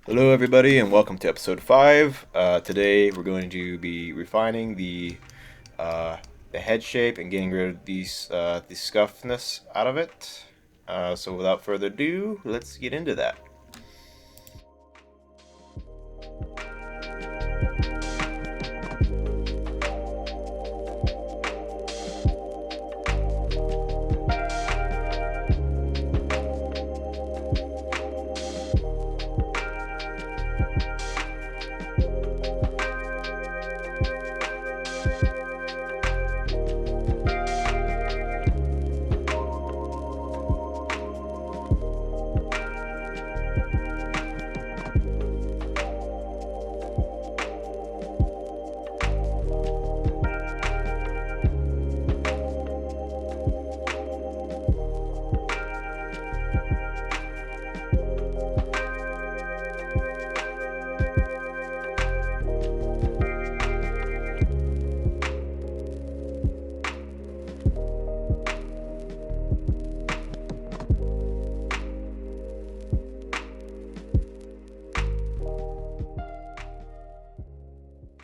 Hello, everybody, and welcome to episode 5. Today, we're going to be refining uh, the head shape and getting rid of the scuffness out of it. So, without further ado, let's get into that.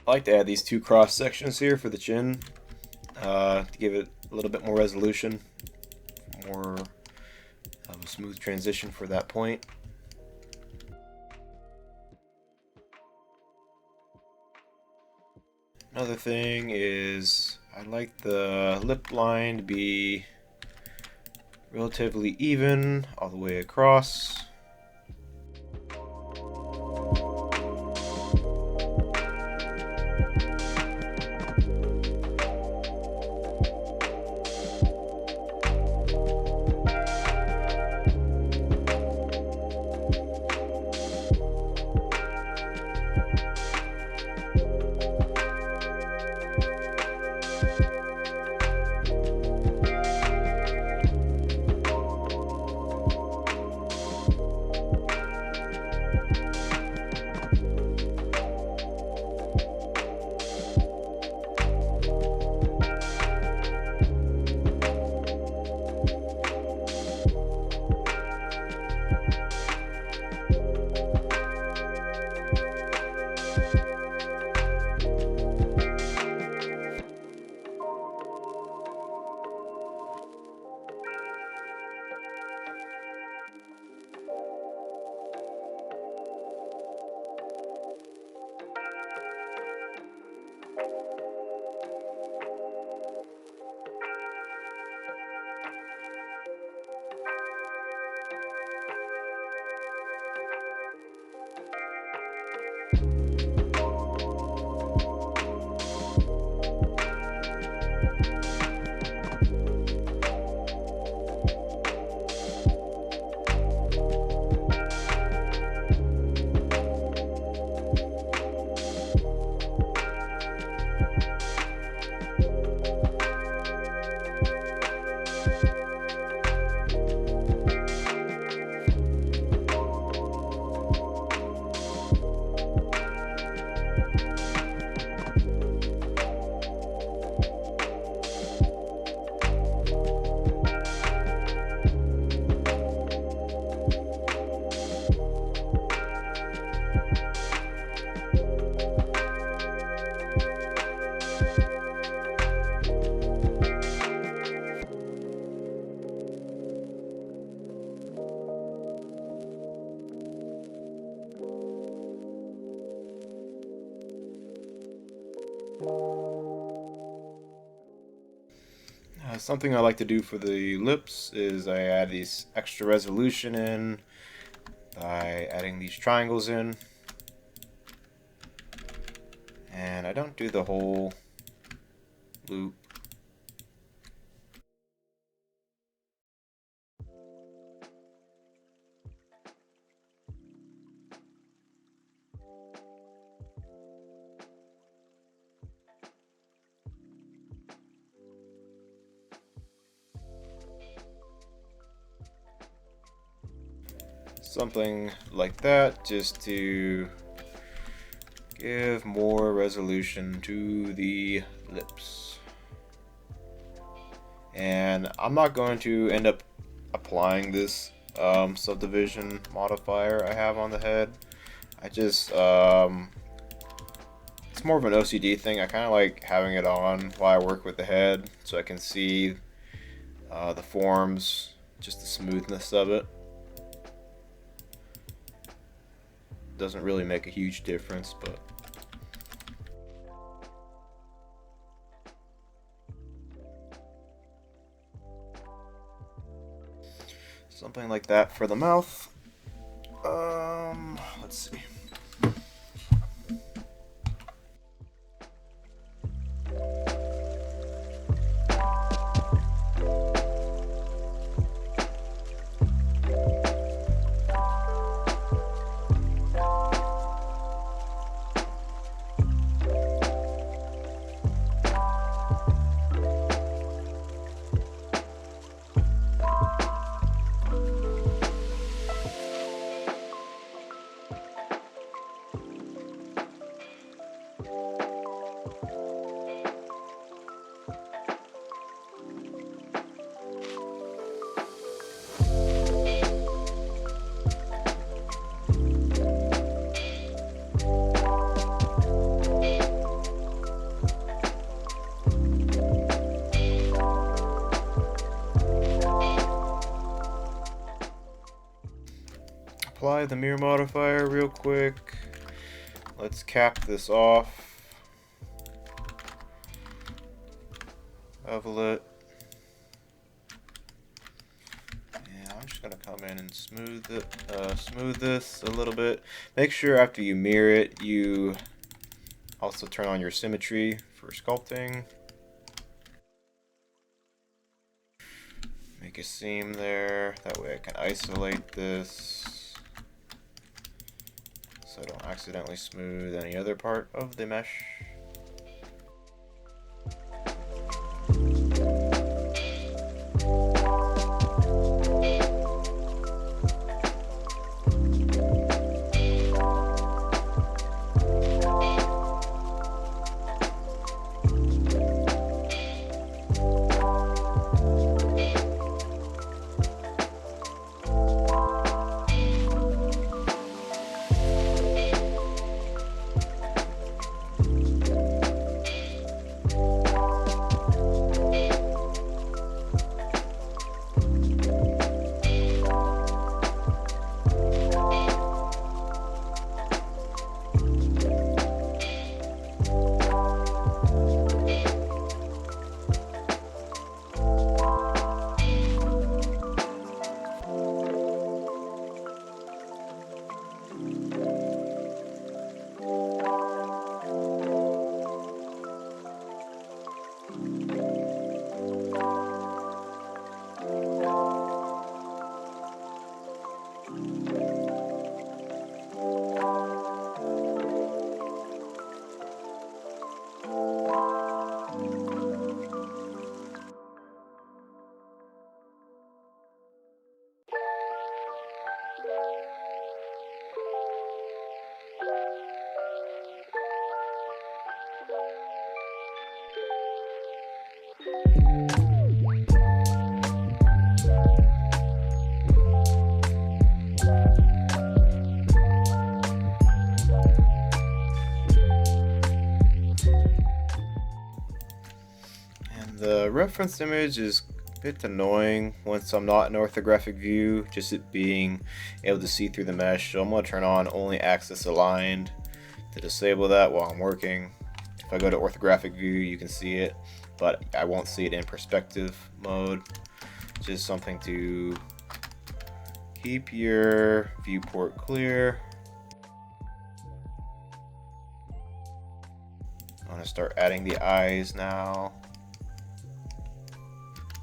I like to add these two cross sections here for the chin to give it a little bit more resolution, more of a smooth transition for that point. Another thing is I like the lip line to be relatively even all the way across. Something I like to do for the lips is I add these extra resolution in by adding these triangles in, and I don't do the whole loop. Something like that, just to give more resolution to the lips. And I'm not going to end up applying this subdivision modifier I have on the head. I just it's more of an OCD thing. I kind of like having it on while I work with the head, so I can see the forms, just the smoothness of it. Doesn't really make a huge difference, but something like that for the mouth. Let's see. Apply the mirror modifier real quick. Let's cap this off. Bevel it. And I'm just gonna come in and smooth this a little bit. Make sure after you mirror it, you also turn on your symmetry for sculpting. Make a seam there. That way I can isolate this, so I don't accidentally smooth any other part of the mesh. The reference image is a bit annoying once I'm not in orthographic view, just it being able to see through the mesh. So I'm going to turn on only axis aligned to disable that while I'm working. If I go to orthographic view, you can see it, but I won't see it in perspective mode. Just something to keep your viewport clear. I'm going to start adding the eyes now.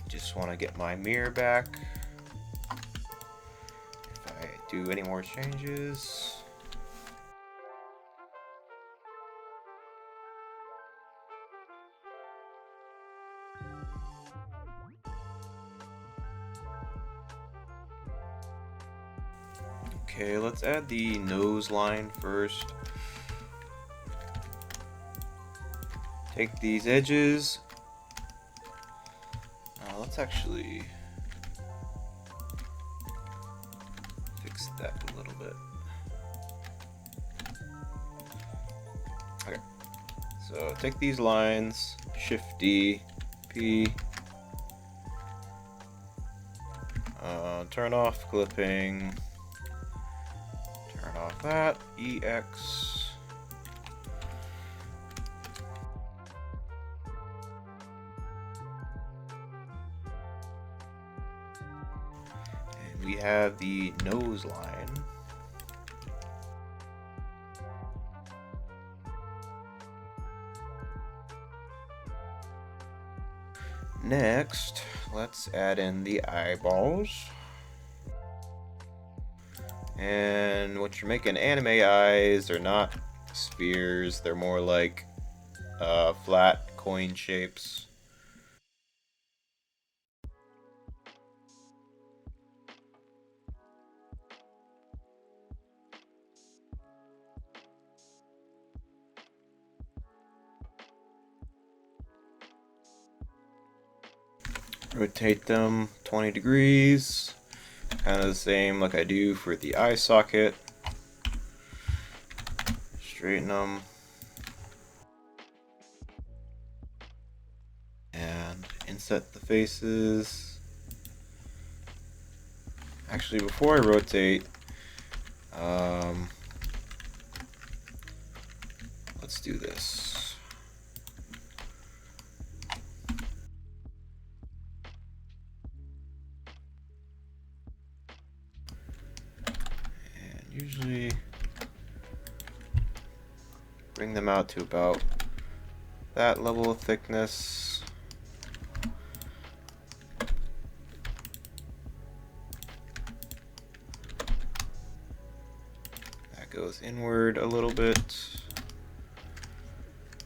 Just want to get my mirror back. If I do any more changes. Okay, let's add the nose line first. Take these edges. Let's actually fix that a little bit. So take these lines, Shift D, P, turn off clipping, turn off that, EX. And we have the nose line. Next, let's add in the eyeballs. And what you're making anime eyes, they're not spheres, they're more like flat coin shapes. Rotate them 20 degrees, kind of the same like I do for the eye socket. Straighten them. And inset the faces. Actually, before I rotate, let's do this. And usually bring them out to about that level of thickness. That goes inward a little bit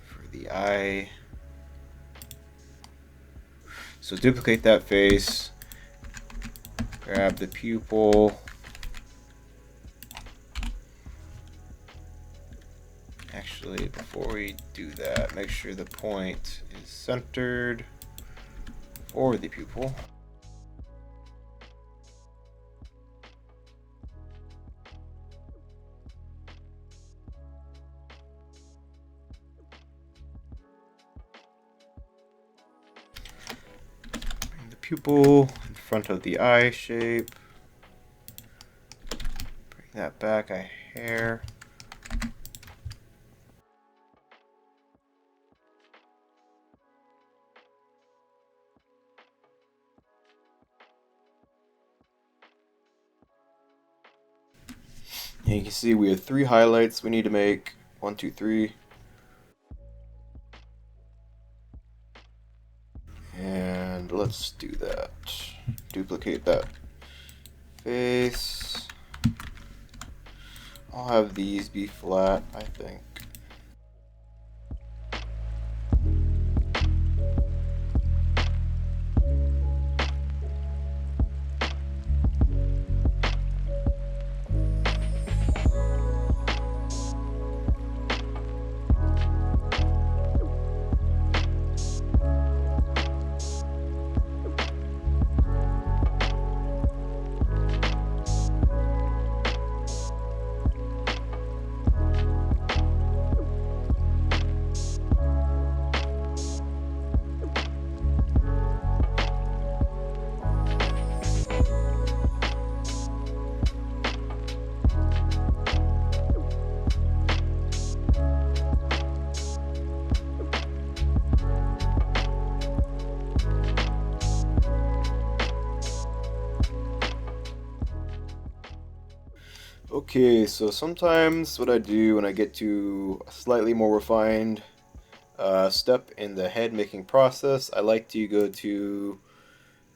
for the eye. So duplicate that face, grab the pupil. Actually, before we do that, make sure the point is centered for the pupil. Bring the pupil in front of the eye shape. Bring that back a hair. And you can see we have 3 highlights we need to make. 1, 2, 3. And let's do that. Duplicate that face. I'll have these be flat, I think. Okay, so sometimes what I do when I get to a slightly more refined step in the head making process, I like to go to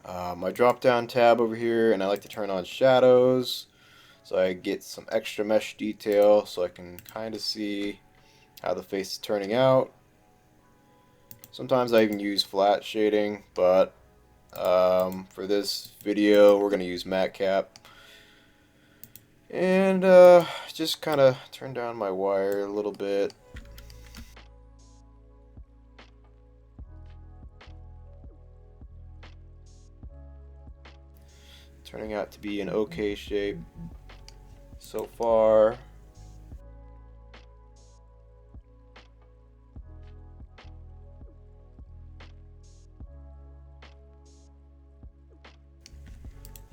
my drop down tab over here, and I like to turn on shadows so I get some extra mesh detail so I can kind of see how the face is turning out. Sometimes I even use flat shading, but for this video we're going to use matte cap. And just kind of turn down my wire a little bit. Turning out to be an okay shape so far.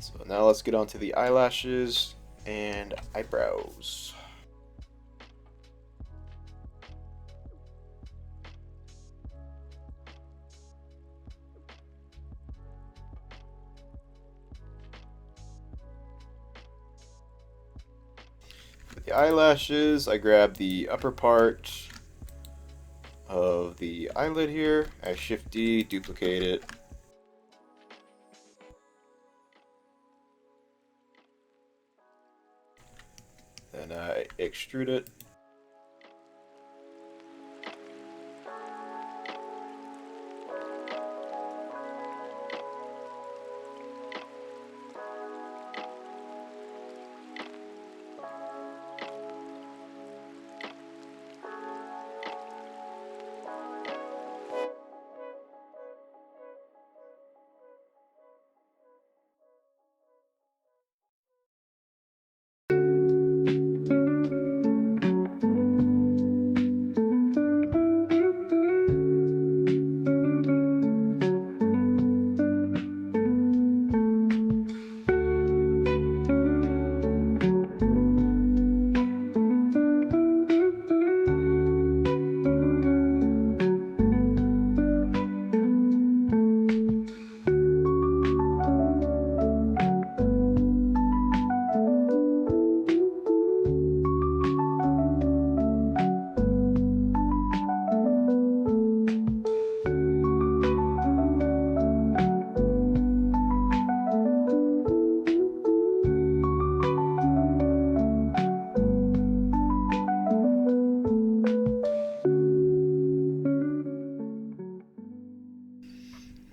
So now let's get on to the eyelashes and eyebrows. For the eyelashes, I grab the upper part of the eyelid here. I Shift D, duplicate it. Then I extrude it.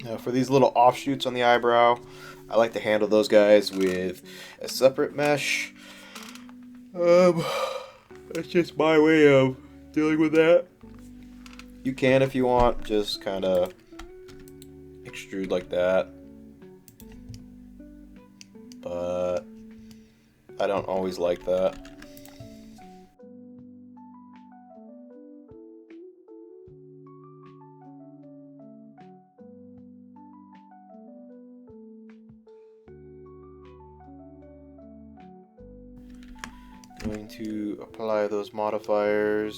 Now for these little offshoots on the eyebrow, I like to handle those guys with a separate mesh. That's just my way of dealing with that. You can, if you want, just kind of extrude like that. But I don't always like that. Going to apply those modifiers.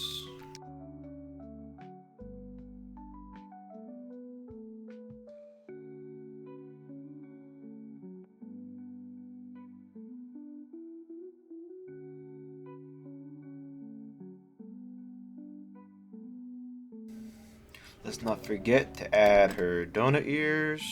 Let's not forget to add her donut ears.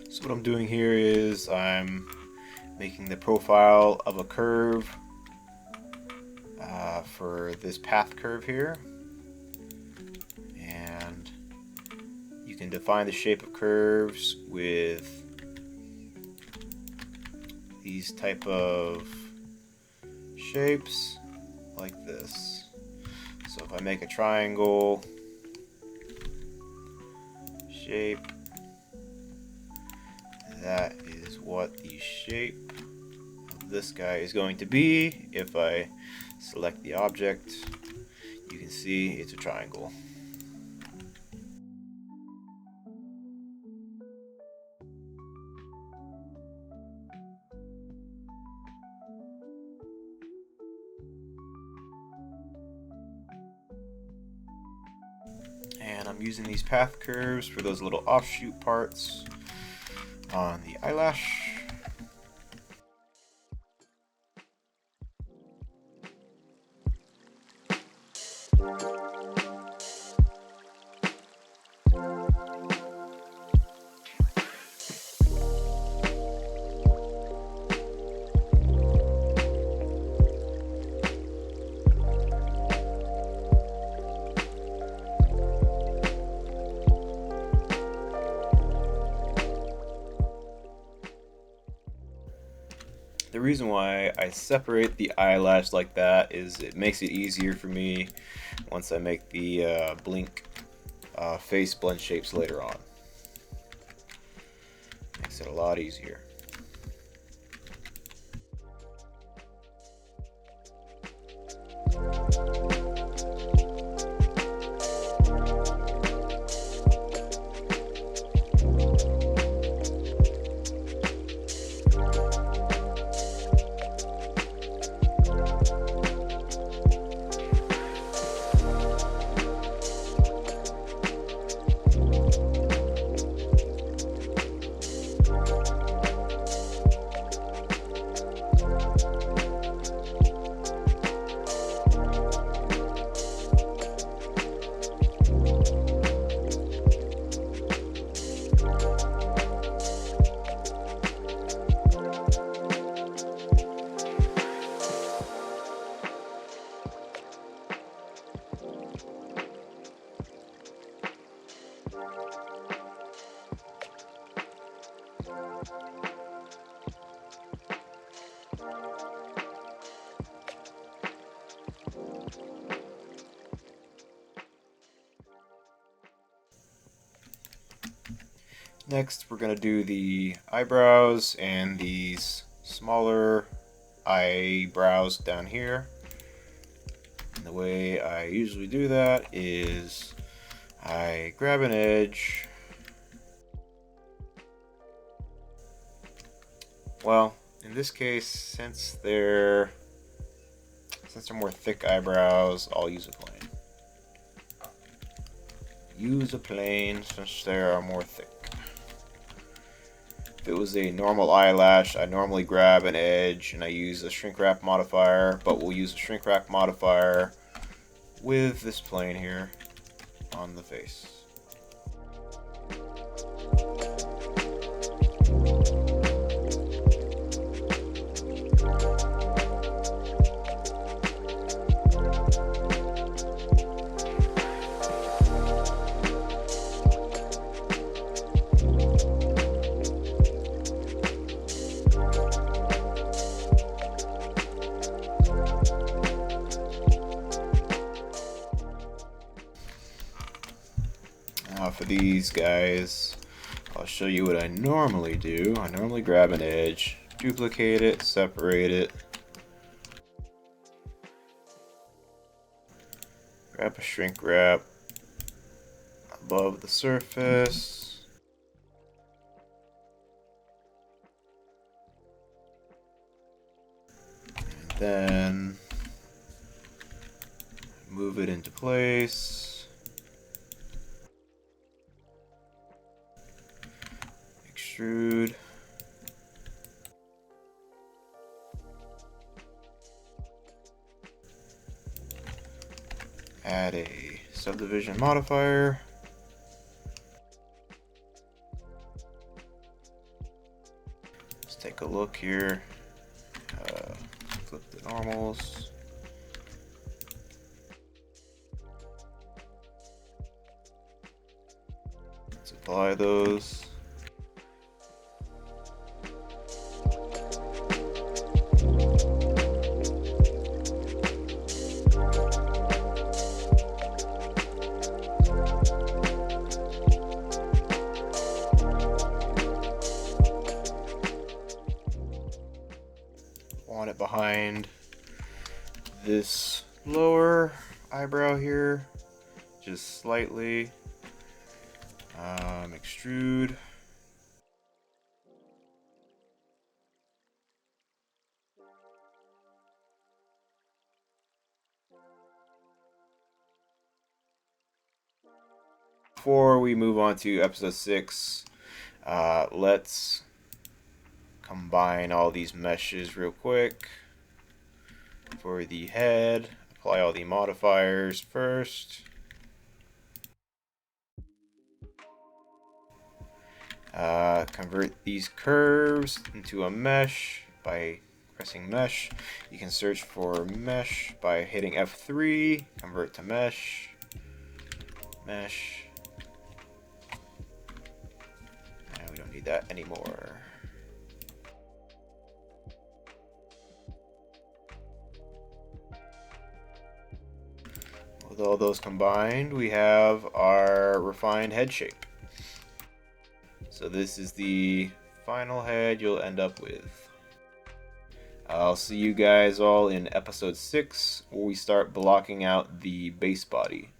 So what I'm doing here is I'm making the profile of a curve for this path curve here, and you can define the shape of curves with these type of shapes like this. So if I make a triangle shape, that is what the shape of this guy is going to be. If I select the object, you can see it's a triangle. And I'm using these path curves for those little offshoot parts on the eyelash. The reason why I separate the eyelash like that is it makes it easier for me once I make the blink face blend shapes later on. Makes it a lot easier. Next, we're going to do the eyebrows and these smaller eyebrows down here. And the way I usually do that is I grab an edge. Well, in this case, since they're more thick eyebrows, I'll use a plane. Use a plane since they are more thick. If it was a normal eyelash, I normally grab an edge and I use a shrink wrap modifier, but we'll use a shrink wrap modifier with this plane here on the face. Now for these guys, I'll show you what I normally do. I normally grab an edge, duplicate it, separate it, grab a shrink wrap above the surface, and then move it into place. Extrude. Add a subdivision modifier. Let's take a look here. Flip the normals. Let's apply those. Want it behind this lower eyebrow here, just slightly. Extrude. before we move on to episode 6, let's combine all these meshes real quick. For the head, apply all the modifiers first. Convert these curves into a mesh by pressing mesh. You can search for mesh by hitting F3, convert to mesh, mesh, and we don't need that anymore. With all those combined, we have our refined head shape. So this is the final head you'll end up with. I'll see you guys all in episode 6, where we start blocking out the base body.